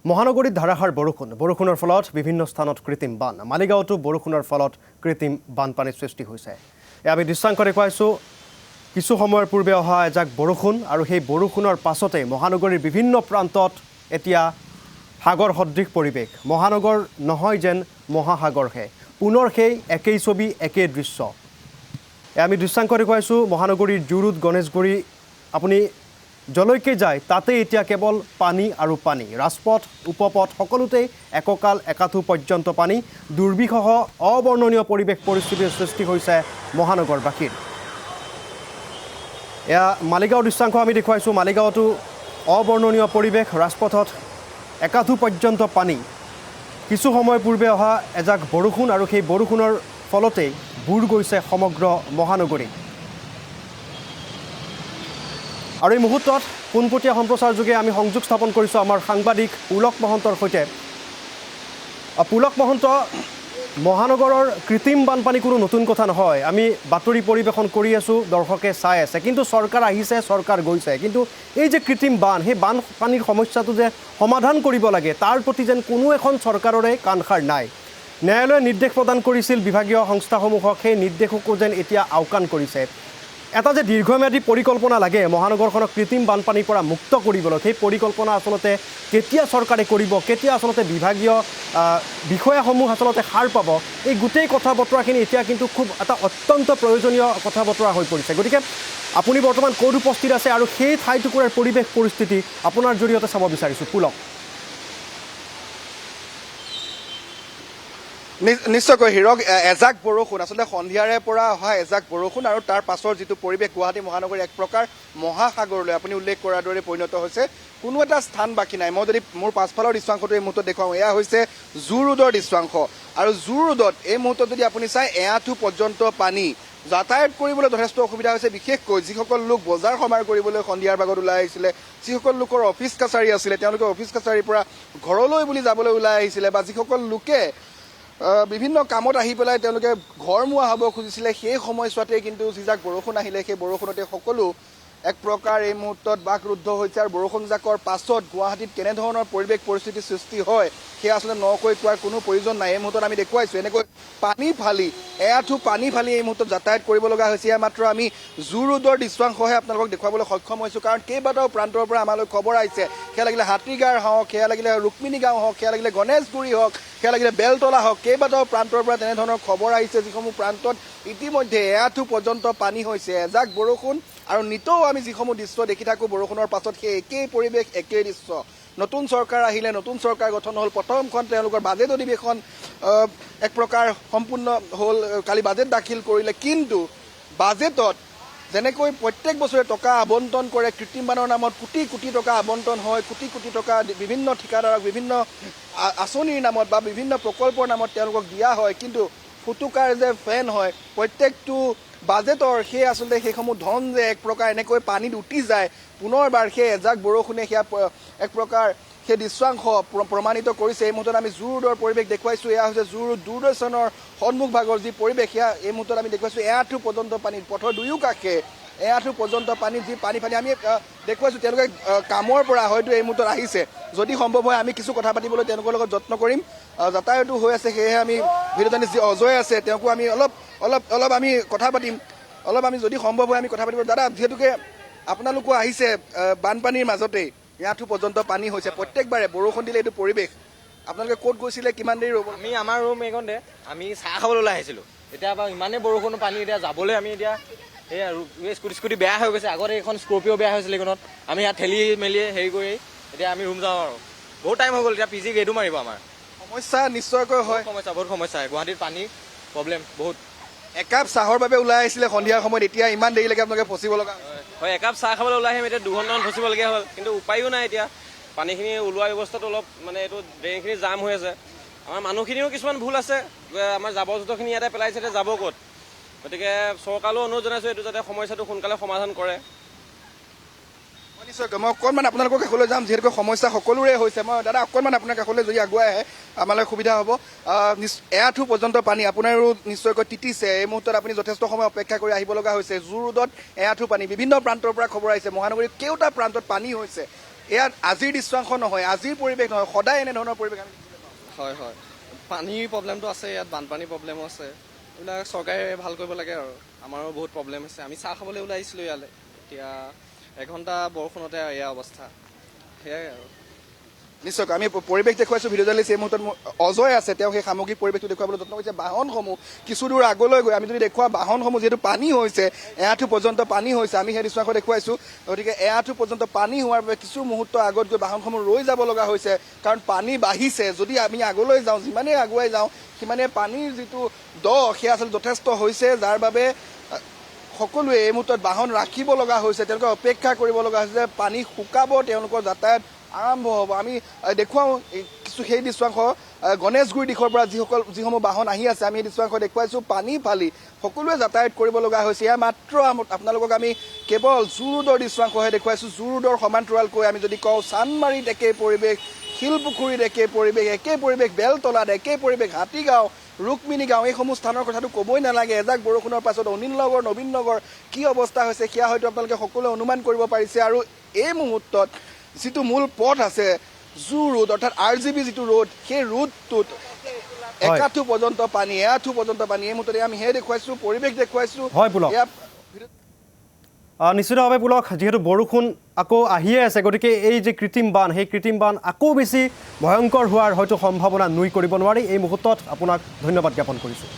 মহানগৰীত ধাৰাসাৰ বৰষুণৰ ফলত বিভিন্ন স্থানত কৃত্ৰিম বান মালিগাঁৱতো বৰষুণৰ ফলত কৃত্ৰিম বানপানীৰ সৃষ্টি হৈছে আমি দৃশ্যাংক দেখুৱাইছো কিছু সময়ৰ পূৰ্বে অহা এজাক বৰষুণ আৰু সেই বৰষুণৰ পাছতে মহানগৰীৰ বিভিন্ন প্ৰান্তত এতিয়া সাগৰ সদৃশ পৰিৱেশ মহানগৰ নহয় যেন মহাসাগৰহে পুনৰ সেই একেই ছবি একেই দৃশ্য আমি দৃশ্যাংক দেখুৱাইছো মহানগৰীৰ জুৰুড গণেশগুৰি আপুনি জলৈকে যায় তাতে এতিয়া কেৱল পানী আৰু পানী ৰাজপথ উপপথ সকলোতে এককাল একাথু পৰ্যন্ত পানী দুৰ্বিষহ অবৰ্ণনীয় পৰিৱেশ পৰিস্থিতিৰ সৃষ্টি হৈছে মহানগৰবাসীৰ এয়া মালিগাঁৱৰ দৃশ্যাংক আমি দেখুৱাইছো মালিগাঁৱতো অবৰ্ণনীয় পৰিৱেশ ৰাজপথত একাথু পৰ্যন্ত পানী কিছু সময় পূৰ্বে অহা এজাক বৰষুণ আৰু সেই বৰষুণৰ ফলতে বুৰ গৈছে সমগ্ৰ মহানগৰী আৰু এই মুহূৰ্তত পোনপটীয়া সম্প্ৰচাৰ যোগে আমি সংযোগ স্থাপন কৰিছোঁ আমাৰ সাংবাদিক পুলক মহন্তৰ সৈতে পুলক মহন্ত মহানগৰৰ কৃত্ৰিম বানপানী কোনো নতুন কথা নহয় আমি বাতৰি পৰিৱেশন কৰি আছোঁ দৰ্শকে চাই আছে কিন্তু চৰকাৰ আহিছে চৰকাৰ গৈছে কিন্তু এই যে কৃত্ৰিম বান সেই বানপানীৰ সমস্যাটো যে সমাধান কৰিব লাগে তাৰ প্ৰতি যেন কোনো এখন চৰকাৰৰে কাণসাৰ নাই ন্যায়ালয়ে নিৰ্দেশ প্ৰদান কৰিছিল বিভাগীয় সংস্থাসমূহক সেই নিৰ্দেশকো যেন এতিয়া আওকাণ কৰিছে এটা যে দীৰ্ঘম্যাদী পৰিকল্পনা লাগে মহানগৰখনক কৃত্ৰিম বানপানীৰ পৰা মুক্ত কৰিবলৈ সেই পৰিকল্পনা আচলতে কেতিয়া চৰকাৰে কৰিব কেতিয়া আচলতে বিভাগীয় বিষয়াসমূহ আচলতে সাৰ পাব এই গোটেই কথা বতৰাখিনি এতিয়া কিন্তু খুব এটা অত্যন্ত প্ৰয়োজনীয় কথা বতৰা হৈ পৰিছে গতিকে আপুনি বৰ্তমান ক'ত উপস্থিত আছে আৰু সেই ঠাইটুকুৰাৰ পৰিৱেশ পৰিস্থিতি আপোনাৰ জৰিয়তে চাব বিচাৰিছোঁ পুলক নিশ্চয়কৈ হিৰক এজাক বৰষুণ আচলতে সন্ধিয়াৰে পৰা অহা এজাক বৰষুণ আৰু তাৰ পাছৰ যিটো পৰিৱেশ গুৱাহাটী মহানগৰী এক প্ৰকাৰ মহাসাগৰলৈ আপুনি উল্লেখ কৰাৰ দৰে পৰিণত হৈছে কোনো এটা স্থান বাকী নাই মই যদি মোৰ পাছফালৰ দৃশ্যাংশটো এই মুহূৰ্তত দেখুৱাওঁ এয়া হৈছে জু ৰোডৰ দৃশ্যাংশ আৰু জু ৰোডত এই মুহূৰ্তত যদি আপুনি চাই এআঁঠু পৰ্যন্ত পানী যাতায়াত কৰিবলৈ যথেষ্ট অসুবিধা হৈছে বিশেষকৈ যিসকল লোক বজাৰ সমাৰ কৰিবলৈ সন্ধিয়াৰ ভাগত ওলাই আহিছিলে যিসকল লোকৰ অফিচ কাছাৰী আছিলে তেওঁলোকে অফিচ কাছাৰীৰ পৰা ঘৰলৈ বুলি যাবলৈ ওলাই আহিছিলে বা যিসকল লোকে বিভিন্ন কামত আহি পেলাই তেওঁলোকে ঘৰমুৱা হ'ব খুজিছিলে সেই সময়ছোৱাতে কিন্তু যিজাক বৰষুণ আহিলে সেই বৰষুণতে সকলো এক প্ৰকাৰ এই মুহূৰ্তত বাকৰুদ্ধ হৈছে আৰু বৰষুণজাকৰ পাছত গুৱাহাটীত কেনেধৰণৰ পৰিৱেশ পৰিস্থিতিৰ সৃষ্টি হয় সেয়া আচলতে নকৈ কোৱাৰ কোনো প্ৰয়োজন নাই এই মুহূৰ্তত আমি দেখুৱাইছোঁ এনেকৈ পানী ফালি এআঁঠু পানী ফালি এই মুহূৰ্তত যাতায়াত কৰিব লগা হৈছে ইয়াৰ মাত্ৰ আমি জু ৰোডৰ দৃশ্যাংশহে আপোনালোকক দেখুৱাবলৈ সক্ষম হৈছোঁ কাৰণ কেইবাটাও প্ৰান্তৰ পৰা আমালৈ খবৰ আহিছে সেয়া লাগিলে হাতীগাঁও হওক সেয়া লাগিলে ৰুক্মিণী গাঁও হওক সেয়া লাগিলে গণেশগুৰি হওক সেয়া লাগিলে বেলতলা হওক কেইবাটাও প্ৰান্তৰ পৰা তেনেধৰণৰ খবৰ আহিছে যিসমূহ প্ৰান্তত ইতিমধ্যে এআঁঠু পৰ্যন্ত পানী হৈছে এজাক বৰষুণ আৰু নিতৌ আমি যিসমূহ দৃশ্য দেখি থাকোঁ বৰষুণৰ পাছত সেই একেই পৰিৱেশ একেই দৃশ্য নতুন চৰকাৰ আহিলে নতুন চৰকাৰ গঠন হ'ল প্ৰথমখন তেওঁলোকৰ বাজেট অধিৱেশন এক প্ৰকাৰ সম্পূৰ্ণ হ'ল কালি বাজেট দাখিল কৰিলে কিন্তু বাজেটত যেনেকৈ প্ৰত্যেক বছৰে টকা আবণ্টন কৰে কৃত্ৰিম বানৰ নামত কোটি কোটি টকা আবণ্টন হয় কোটি কোটি টকা বিভিন্ন ঠিকাদাৰক বিভিন্ন আঁচনিৰ নামত বা বিভিন্ন প্ৰকল্পৰ নামত তেওঁলোকক দিয়া হয় কিন্তু ফুটুকাৰ যে ফেন হয় প্ৰত্যেকটো বাজেটৰ সেই আচলতে সেইসমূহ ধন যে এক প্ৰকাৰ এনেকৈ পানীত উটি যায় পুনৰবাৰ সেই এজাক বৰষুণে সেয়া এক প্ৰকাৰ সেই দৃশ্যাংশ প্ৰমাণিত কৰিছে এই মুহূৰ্তত আমি জু ৰোডৰ পৰিৱেশ দেখুৱাইছোঁ এয়া হৈছে জু ৰোড দূৰদৰ্শনৰ সন্মুখ ভাগৰ যি পৰিৱেশ সেয়া এই মুহূৰ্তত আমি দেখুৱাইছোঁ এআঁঠু পৰ্যন্ত পানীত পথৰ দুয়ো কাষে এআঁঠু পৰ্যন্ত পানী যি পানী ফালি আমি দেখুৱাইছোঁ তেওঁলোকে কামৰ পৰা হয়তো এই মুহূৰ্তত আহিছে যদি সম্ভৱ হয় আমি কিছু কথা পাতিবলৈ তেওঁলোকৰ লগত যত্ন কৰিম যাতায়াতো হৈ আছে সেয়েহে আমি ভিডিঅ'জনী যি অজয় আছে তেওঁকো আমি অলপ আমি কথা পাতিম আমি যদি সম্ভৱ হয় আমি কথা পাতিব দাদা যিহেতুকে আপোনালোকো আহিছে বানপানীৰ মাজতেই এআঁঠু পৰ্যন্ত পানী হৈছে প্ৰত্যেকবাৰে বৰষুণ দিলে এইটো পৰিৱেশ আপোনালোকে ক'ত গৈছিলে কিমান দেৰি ৰ'ব আমি আমাৰ ৰুম এইকণতে আমি চাহ খাবলৈ ওলাই আহিছিলোঁ এতিয়া বাৰু ইমানেই বৰষুণ পানী এতিয়া যাবলৈ আমি এতিয়া এই স্কুটি বেয়া হৈ গৈছে আগতে এইখন স্কৰ্পিঅ' বেয়া হৈছিলে এইখনত আমি ইয়াত ঠেলি মেলি হেৰি কৰি এতিয়া আমি ৰুম যাওঁ আৰু বহুত টাইম হৈ গ'ল এতিয়া পিজি গেটো মাৰিব আমাৰ সমস্যা নিশ্চয়কৈ হয় বহুত সমস্যা গুৱাহাটীত পানী প্ৰব্লেম বহুত একাপ চাহৰ বাবে ওলাই আহিছিলে সন্ধিয়াৰ সময়ত এতিয়া ইমান দেৰিলৈকে আপোনালোকে ফচিব লগা হয় একাপ চাহ খাবলৈ ওলাই আহিম এতিয়া 2 ঘণ্টামান ফচিবলগীয়া হ'ল কিন্তু উপায়ো নাই এতিয়া পানীখিনি ওলোৱা ব্যৱস্থাটো অলপ মানে এইটো ড্ৰেইনখিনি জাম হৈ আছে আমাৰ মানুহখিনিও কিছুমান ভুল আছে আমাৰ জাবৰ জোঁথৰখিনি ইয়াতে পেলাইছে এতিয়া যাব ক'ত গতিকে চৰকাৰলৈ অনুৰোধ জনাইছোঁ এইটো যাতে সমস্যাটো সোনকালে সমাধান কৰে নিশ্চয়কৈ মই অকণমান আপোনালোকৰ কাষলৈ যাম যিহেতুকে সমস্যা সকলোৰে হৈছে মই দাদা অকণমান আপোনাৰ কাষলৈ যদি আগুৱাই আহে আমালৈ সুবিধা হ'ব এআঁঠু পৰ্যন্ত পানী আপোনাৰো নিশ্চয়কৈ তিতিছে এই মুহূৰ্তত আপুনি যথেষ্ট সময় অপেক্ষা কৰি আহিব লগা হৈছে জু ৰোডত এআঁঠু পানী বিভিন্ন প্ৰান্তৰ পৰা খবৰ আহিছে মহানগৰীৰ কেওটা প্ৰান্তত পানী হৈছে এয়া আজিৰ দৃশ্যাংশ নহয়, আজিৰ পৰিৱেশ নহয়, সদায় এনেধৰণৰ পৰিৱেশ আমি হয় হয়, পানীৰ প্ৰব্লেমটো আছে ইয়াত, বানপানীৰ প্ৰব্লেমো আছে। এইবিলাক চৰকাৰে ভাল কৰিব লাগে আৰু আমাৰো বহুত প্ৰব্লেম হৈছে। আমি চাহ খাবলৈ ওলাই আহিছিলোঁ ইয়ালৈ, এতিয়া এঘণ্টা বৰষুণতে এয়া অৱস্থা, সেয়াই আৰু। নিশ্চয় আমি পৰিৱেশ দেখুৱাইছোঁ। ভিডিঅ' জাৰ্নেলিষ্ট এই মুহূৰ্তত অজয় আছে, তেওঁ সেই সামগ্ৰিক পৰিৱেশটো দেখুৱাবলৈ যত্ন কৰিছে। বাহনসমূহ কিছু দূৰ আগলৈ গৈ আমি যদি দেখুৱাওঁ, বাহনসমূহ যিহেতু পানী হৈছে, এআঁঠু পৰ্যন্ত পানী হৈছে, আমি সেই দৃশ্যাংশ দেখুৱাইছোঁ। গতিকে এআঁঠু পৰ্যন্ত পানী হোৱাৰ বাবে কিছু মুহূৰ্ত আগত গৈ বাহনসমূহ ৰৈ যাব লগা হৈছে, কাৰণ পানী বাঢ়িছে। যদি আমি আগলৈ যাওঁ, যিমানেই আগুৱাই যাওঁ, সিমানে পানীৰ যিটো সেয়া আচলতে যথেষ্ট হৈছে, যাৰ বাবে সকলোৱে এই মুহূৰ্তত বাহন ৰাখিব লগা হৈছে। তেওঁলোকে অপেক্ষা কৰিব লগা হৈছে যে পানী শুকাব, তেওঁলোকৰ যাতায়াত আৰম্ভ হ'ব। আমি দেখুৱাওঁ কিছু সেই দৃশ্যাংশ গণেশগুৰি দিশৰ পৰা যিসমূহ বাহন আহি আছে, আমি এই দৃশ্যাংশ দেখুৱাইছোঁ। পানী ফালি সকলোৱে যাতায়াত কৰিব লগা হৈছে। এয়া মাত্ৰ আপোনালোকক আমি কেৱল জু ৰোডৰ দৃশ্যাংশহে দেখুৱাইছোঁ। জু ৰোডৰ সমান্তৰালকৈ আমি যদি কওঁ, চান্দমাৰীত একেই পৰিৱেশ, শিলপুখুৰীত একেই পৰিৱেশ, বেলতলাত একেই পৰিৱেশ, হাতীগাঁও, ৰুক্মিণী গাঁও, এইসমূহ স্থানৰ কথাটো ক'বই নালাগে। এজাক বৰষুণৰ পাছত অনিল নগৰ, নবীন নগৰ কি অৱস্থা হৈছে, সেয়া হয়তো আপোনালোকে সকলোৱে অনুমান কৰিব পাৰিছে। আৰু এই মুহূৰ্তত যিটো মূল পথ আছে, জু ৰোড অৰ্থাৎ RGB যিটো ৰোড, সেই ৰোডটোত একাঠু পৰ্যন্ত পানী, এআঁঠু পৰ্যন্ত পানী। এই মুহূৰ্ততে আমি সেই দেখুৱাইছোঁ, পৰিৱেশ দেখুৱাইছোঁ। হয় পুলক, নিশ্চিতভাৱে পুলক, যিহেতু বৰষুণ আকৌ আহিয়ে আছে, গতিকে এই যে কৃত্ৰিম বান, সেই কৃত্ৰিম বান আকৌ বেছি ভয়ংকৰ হোৱাৰ হয়তো সম্ভাৱনা নুই কৰিব নোৱাৰি। এই মুহূৰ্তত আপোনাক ধন্যবাদ জ্ঞাপন কৰিছোঁ।